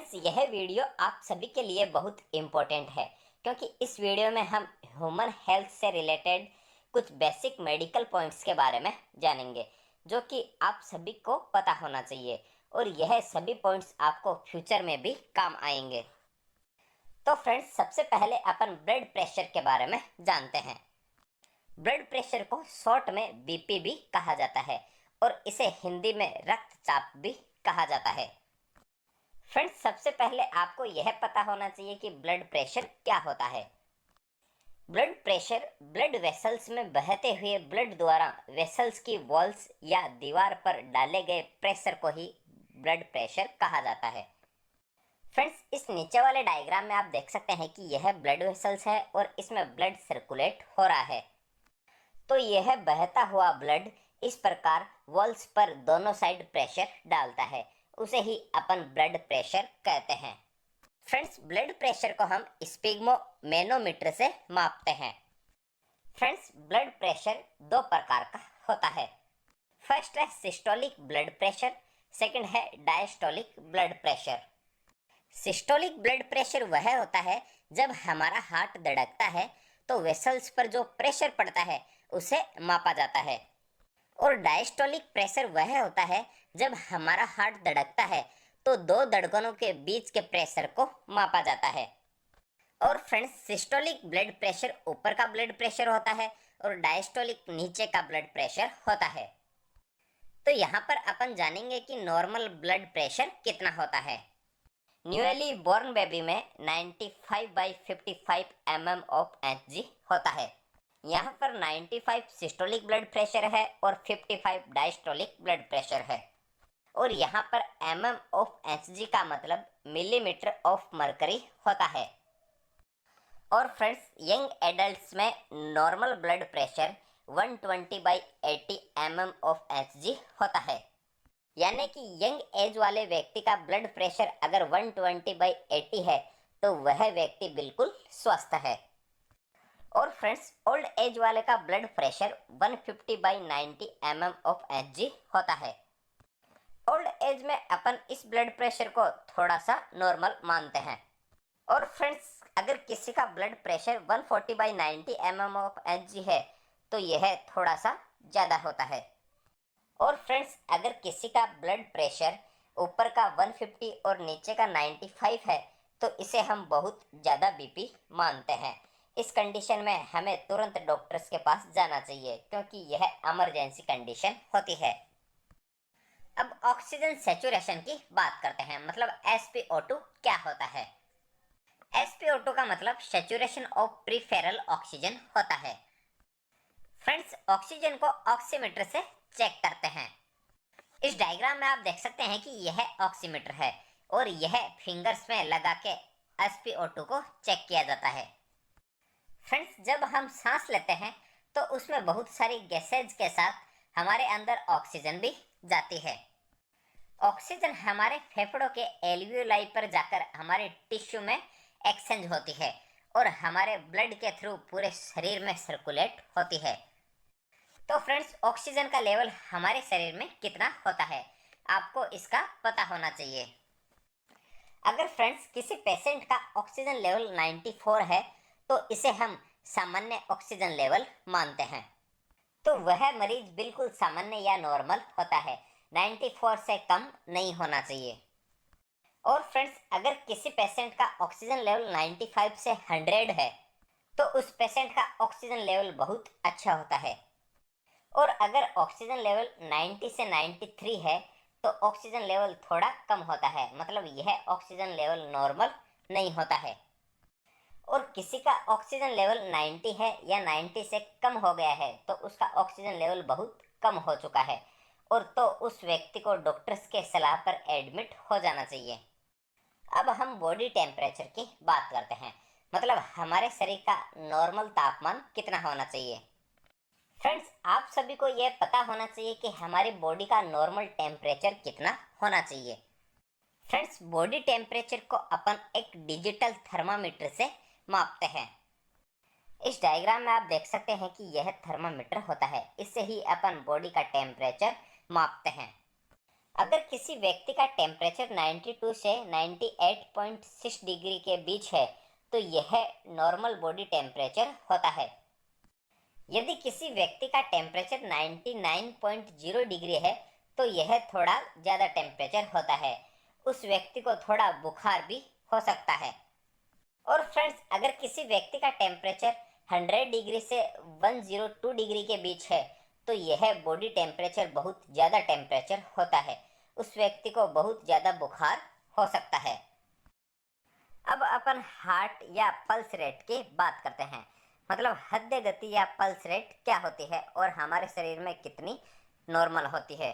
Friends, यह video आप सभी के लिए बहुत इम्पोर्टेंट है क्योंकि इस वीडियो में हम ह्यूमन हेल्थ से रिलेटेड कुछ बेसिक मेडिकल पॉइंट्स के बारे में जानेंगे जो कि आप सभी को पता होना चाहिए और यह सभी पॉइंट्स आपको फ्यूचर में भी काम आएंगे। तो फ्रेंड्स, सबसे पहले अपन ब्लड प्रेशर के बारे में जानते हैं। ब्लड प्रेशर को शॉर्ट में बीपी भी कहा जाता है और इसे हिंदी में रक्तचाप भी कहा जाता है। फ्रेंड्स, सबसे पहले आपको यह पता होना चाहिए कि ब्लड प्रेशर क्या होता है। ब्लड प्रेशर ब्लड वेसल्स में बहते हुए ब्लड द्वारा वेसल्स की वॉल्स या दीवार पर डाले गए प्रेशर को ही ब्लड प्रेशर कहा जाता है। फ्रेंड्स, इस नीचे वाले डायग्राम में आप देख सकते हैं कि यह ब्लड वेसल्स है और इसमें ब्लड सर्कुलेट हो रहा है। तो यह बहता हुआ ब्लड इस प्रकार वॉल्स पर दोनों साइड प्रेशर डालता है, उसे ही अपन ब्लड प्रेशर कहते हैं। फ्रेंड्स, ब्लड प्रेशर को हम स्पिग्मोमेनोमीटर से मापते हैं। फ्रेंड्स, ब्लड प्रेशर दो प्रकार का होता है। फर्स्ट है सिस्टोलिक ब्लड प्रेशर, सेकंड है diastolic blood pressure. Systolic blood pressure वह होता है जब हमारा हार्ट धड़कता है तो वेसल्स पर जो प्रेशर पड़ता है उसे मापा जाता है, और डायस्टोलिक प्रेशर वह होता है जब हमारा हार्ट धड़कता है तो दो धड़कनों के बीच के प्रेशर को मापा जाता है। और फ्रेंड्स, सिस्टोलिक ब्लड प्रेशर ऊपर का ब्लड प्रेशर होता है और डायस्टोलिक नीचे का ब्लड प्रेशर होता है। तो यहाँ पर अपन जानेंगे कि नॉर्मल ब्लड प्रेशर कितना होता है। न्यूली बॉर्न बेबी में 95/55 mm ऑफ Hg होता है। यहाँ पर 95 सिस्टोलिक ब्लड प्रेशर है और 55 डायस्टोलिक ब्लड प्रेशर है, और यहाँ पर mm ऑफ Hg का मतलब मिलीमीटर ऑफ मरकरी होता है। और फ्रेंड्स, यंग एडल्ट्स में normal blood pressure 120/80 mm of Hg होता है, यानी कि यंग एज वाले व्यक्ति का ब्लड प्रेशर अगर 120/80 है तो वह व्यक्ति बिल्कुल स्वस्थ है। और फ्रेंड्स, ओल्ड एज वाले का blood pressure 150/90 mm of Hg होता है। ओल्ड एज में अपन इस ब्लड प्रेशर को थोड़ा सा नॉर्मल मानते हैं। और फ्रेंड्स, अगर किसी का blood pressure 140/90 mm of Hg है तो यह थोड़ा सा ज़्यादा होता है। और फ्रेंड्स, अगर किसी का ब्लड प्रेशर ऊपर का 150 और नीचे का 95 है तो इसे हम बहुत ज़्यादा बीपी मानते हैं। इस कंडीशन में हमें तुरंत डॉक्टर्स के पास जाना चाहिए क्योंकि यह इमरजेंसी कंडीशन होती है। अब ऑक्सीजन सैचुरेशन की बात करते हैं, मतलब SpO2 क्या होता है। SpO2 का मतलब सैचुरेशन ऑफ प्रीफेरल ऑक्सीजन होता है। फ्रेंड्स, ऑक्सीजन को ऑक्सीमीटर से चेक करते हैं। इस डायग्राम में आप देख सकते हैं कि यह ऑक्सीमीटर है और यह फिंगर्स में लगा के SpO2 को चेक किया जाता है। फ्रेंड्स, जब हम सांस लेते हैं तो उसमें बहुत सारी गैसेज के साथ हमारे अंदर ऑक्सीजन भी जाती है। ऑक्सीजन हमारे फेफड़ों के एल्वियोलाई पर जाकर हमारे टिश्यू में एक्सचेंज होती है और हमारे ब्लड के थ्रू पूरे शरीर में सर्कुलेट होती है। तो फ्रेंड्स, ऑक्सीजन का लेवल हमारे शरीर में कितना होता है आपको इसका पता होना चाहिए। अगर फ्रेंड्स किसी पेशेंट का ऑक्सीजन लेवल 94 है तो इसे हम सामान्य ऑक्सीजन लेवल मानते हैं, तो वह मरीज बिल्कुल सामान्य या नॉर्मल होता है, 94 से कम नहीं होना चाहिए। और फ्रेंड्स, अगर किसी पेशेंट का ऑक्सीजन लेवल 95 से 100 है तो उस पेशेंट का ऑक्सीजन लेवल बहुत अच्छा होता है। और अगर ऑक्सीजन लेवल 90 से 93 है तो ऑक्सीजन लेवल थोड़ा कम होता है, मतलब यह ऑक्सीजन लेवल नॉर्मल नहीं होता है। और किसी का ऑक्सीजन लेवल 90 है या 90 से कम हो गया है तो उसका ऑक्सीजन लेवल बहुत कम हो चुका है, और तो उस व्यक्ति को डॉक्टर्स के सलाह पर एडमिट हो जाना चाहिए। अब हम बॉडी टेम्परेचर की बात करते हैं, मतलब हमारे शरीर का नॉर्मल तापमान कितना होना चाहिए। फ्रेंड्स, आप सभी को यह पता होना चाहिए कि हमारी बॉडी का नॉर्मल टेम्परेचर कितना होना चाहिए। फ्रेंड्स, बॉडी टेम्परेचर को अपन एक डिजिटल थर्मामीटर से मापते हैं। इस डायग्राम में आप देख सकते हैं कि यह थर्मामीटर होता है, इससे ही अपन बॉडी का टेम्परेचर मापते हैं। अगर किसी व्यक्ति का टेम्परेचर 92 से 98.6 डिग्री के बीच है तो यह नॉर्मल बॉडी टेम्परेचर होता है। यदि किसी व्यक्ति का टेम्परेचर 99.0 डिग्री है तो यह थोड़ा ज़्यादा टेम्परेचर होता है। उस व्यक्ति को थोड़ा बुखार भी हो सकता है। और फ्रेंड्स, अगर किसी व्यक्ति का टेम्परेचर 100 डिग्री से 102 डिग्री के बीच है तो यह बॉडी टेम्परेचर बहुत ज़्यादा टेम्परेचर होता है। उस व्यक्ति को बहुत ज़्यादा बुखार हो सकता है। अब अपन हार्ट या पल्स रेट की बात करते हैं। मतलब हृदय गति या पल्स रेट क्या होती है और हमारे शरीर में कितनी नॉर्मल होती है।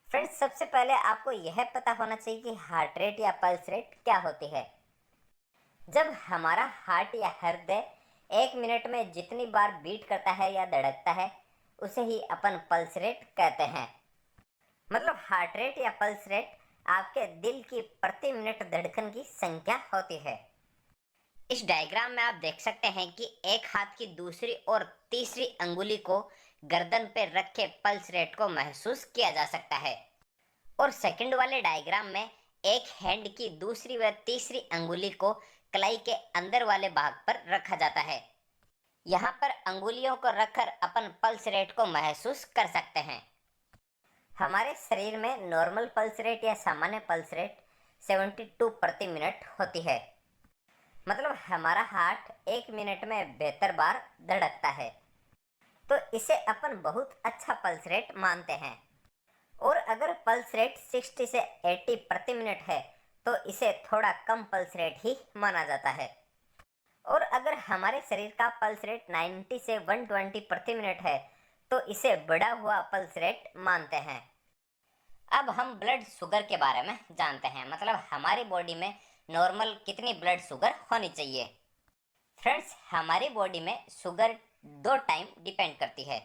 फ्रेंड्स, सबसे पहले आपको यह पता होना चाहिए कि हार्ट रेट या पल्स रेट क्या होती है। जब हमारा हार्ट या हृदय 1 मिनट में जितनी बार बीट करता है या धड़कता है उसे ही अपन पल्स रेट कहते हैं। मतलब हार्ट रेट या पल्स रेट आपके दिल की प्रति मिनट धड़कन की संख्या होती है। इस डायग्राम में आप देख सकते हैं कि एक हाथ की दूसरी और तीसरी अंगुली को गर्दन पर रख के पल्स रेट को महसूस किया जा सकता है। और सेकंड वाले डायग्राम में एक हैंड की दूसरी व तीसरी अंगुली को कलाई के अंदर वाले भाग पर रखा जाता है। यहाँ पर अंगुलियों को रखकर अपन पल्स रेट को महसूस कर सकते हैं। हमारे शरीर में नॉर्मल पल्स रेट या सामान्य पल्स रेट 72 प्रति मिनट होती है। मतलब हमारा हार्ट 1 मिनट में 72 बार धड़कता है, तो इसे अपन बहुत अच्छा पल्स रेट मानते हैं। और अगर पल्स रेट 60 से 80 प्रति मिनट है तो इसे थोड़ा कम पल्स रेट ही माना जाता है। और अगर हमारे शरीर का पल्स रेट 90 से 120 प्रति मिनट है तो इसे बढ़ा हुआ पल्स रेट मानते हैं। अब हम ब्लड शुगर के बारे में जानते हैं। मतलब हमारी बॉडी में नॉर्मल कितनी ब्लड शुगर होनी चाहिए। फ्रेंड्स, हमारी बॉडी में शुगर 2 टाइम डिपेंड करती है।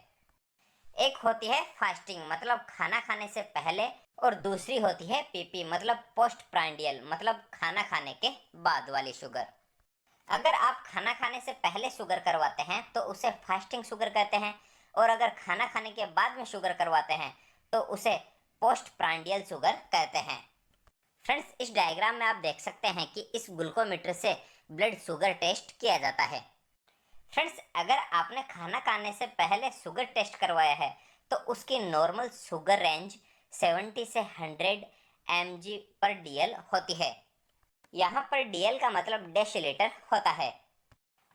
एक होती है फास्टिंग मतलब खाना खाने से पहले, और दूसरी होती है पीपी मतलब पोस्ट प्रांडियल मतलब खाना खाने के बाद वाली शुगर। अगर आप खाना खाने से पहले शुगर करवाते हैं तो उसे फास्टिंग शुगर कहते हैं, और अगर खाना खाने के बाद में शुगर करवाते हैं तो उसे पोस्ट प्रांडियल शुगर कहते हैं। फ्रेंड्स, इस डायग्राम में आप देख सकते हैं कि इस ग्लूकोमीटर से ब्लड शुगर टेस्ट किया जाता है। फ्रेंड्स, अगर आपने खाना खाने से पहले शुगर टेस्ट करवाया है तो उसकी नॉर्मल शुगर रेंज 70 से 100 mg पर DL होती है। यहाँ पर DL का मतलब डेसीलीटर होता है।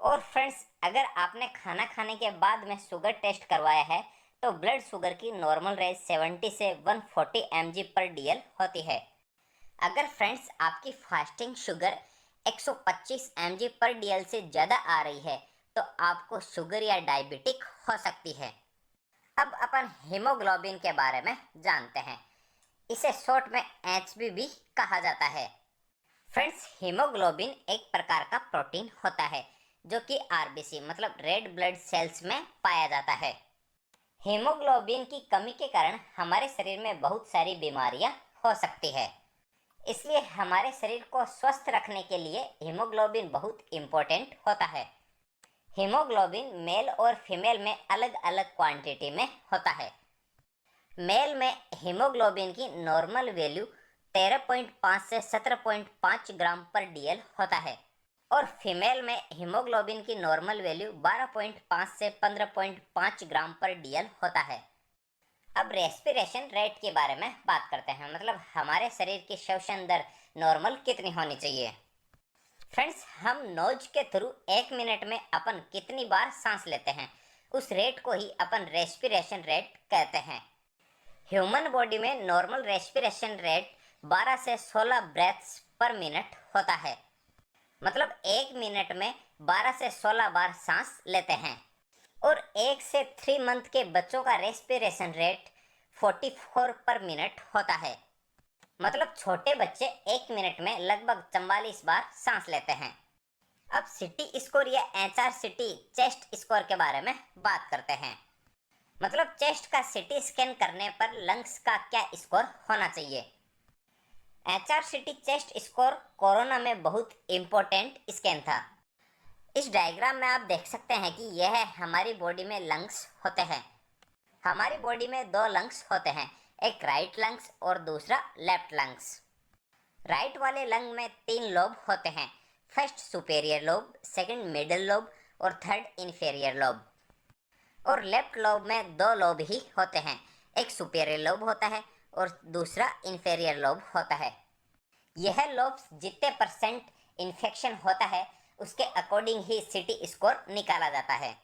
और फ्रेंड्स, अगर आपने खाना खाने के बाद में शुगर टेस्ट करवाया है तो ब्लड शुगर की नॉर्मल रेंज 70 से 140 mg पर DL होती है। अगर फ्रेंड्स आपकी फास्टिंग शुगर 125 mg पर DL से ज़्यादा आ रही है तो आपको शुगर या डायबिटिक हो सकती है। अब अपन हीमोग्लोबिन के बारे में जानते हैं। इसे शॉर्ट में HB भी कहा जाता है। फ्रेंड्स, हीमोग्लोबिन एक प्रकार का प्रोटीन होता है जो कि RBC मतलब रेड ब्लड सेल्स में पाया जाता है। हीमोग्लोबिन की कमी के कारण हमारे शरीर में बहुत सारी बीमारियां हो सकती है। इसलिए हमारे शरीर को स्वस्थ रखने के लिए हीमोग्लोबिन बहुत इम्पोर्टेंट होता है। हीमोग्लोबिन मेल और फीमेल में अलग अलग क्वांटिटी में होता है। मेल में हीमोग्लोबिन की नॉर्मल वैल्यू 13.5 से 17.5 ग्राम पर DL होता है, और फीमेल में हीमोग्लोबिन की नॉर्मल वैल्यू 12.5 से 15.5 ग्राम पर DL होता है। अब रेस्पिरेशन रेट के बारे में बात करते हैं। मतलब हमारे शरीर की श्वसन दर नॉर्मल कितनी होनी चाहिए। फ्रेंड्स, हम नोज के थ्रू 1 मिनट में अपन कितनी बार सांस लेते हैं उस रेट को ही अपन रेस्पिरेशन रेट कहते हैं। ह्यूमन बॉडी में नॉर्मल रेस्पिरेशन रेट 12 से 16 ब्रेथ्स पर मिनट होता है। मतलब 1 मिनट में 12 से 16 बार सांस लेते हैं। और 1 से 3 मंथ के बच्चों का रेस्पिरेशन रेट 44 पर मिनट होता है। मतलब छोटे बच्चे 1 मिनट में लगभग 44 बार सांस लेते हैं। अब CT स्कोर या HRCT चेस्ट स्कोर के बारे में बात करते हैं। मतलब चेस्ट का CT स्कैन करने पर लंग्स का क्या स्कोर होना चाहिए। HRCT चेस्ट स्कोर कोरोना में बहुत इम्पोर्टेंट स्कैन था। इस डायग्राम में आप देख सकते हैं कि यह हमारी बॉडी में लंग्स होते हैं। हमारी बॉडी में 2 लंग्स होते हैं, एक राइट लंग्स और दूसरा लेफ्ट लंग्स। राइट वाले लंग में 3 लोब होते हैं, first superior lobe, second middle lobe और थर्ड इंफेरियर लोब। और लेफ्ट लोब में 2 लोब ही होते हैं, एक सुपेरियर लोब होता है और दूसरा इंफेरियर लोब होता है। यह लोब्स जितने परसेंट इन्फेक्शन होता है उसके अकॉर्डिंग ही सीटी स्कोर निकाला जाता है।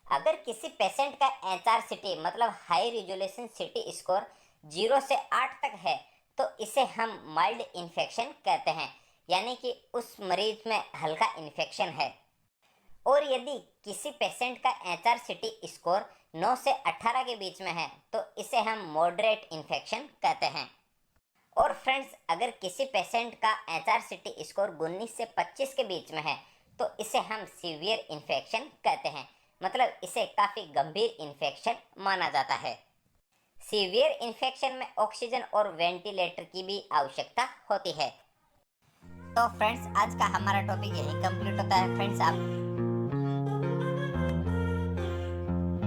अगर किसी पेशेंट का HRCT मतलब हाई रिजोल्यूशन सीटी स्कोर 0 से 8 तक है तो इसे हम माइल्ड इन्फेक्शन कहते हैं, यानी कि उस मरीज में हल्का इन्फेक्शन है। और यदि किसी पेशेंट का HRCT स्कोर 9 से 18 के बीच में है तो इसे हम मॉडरेट इन्फेक्शन कहते हैं। और फ्रेंड्स, अगर किसी पेशेंट का HRCT स्कोर 19 से 25 के बीच में है तो इसे हम सीवियर इन्फेक्शन कहते हैं, मतलब इसे काफ़ी गंभीर इन्फेक्शन माना जाता है। सीवियर इन्फेक्शन में ऑक्सीजन और वेंटिलेटर की भी आवश्यकता होती है। तो फ्रेंड्स, आज का हमारा टॉपिक यही कंप्लीट होता है। फ्रेंड्स, आप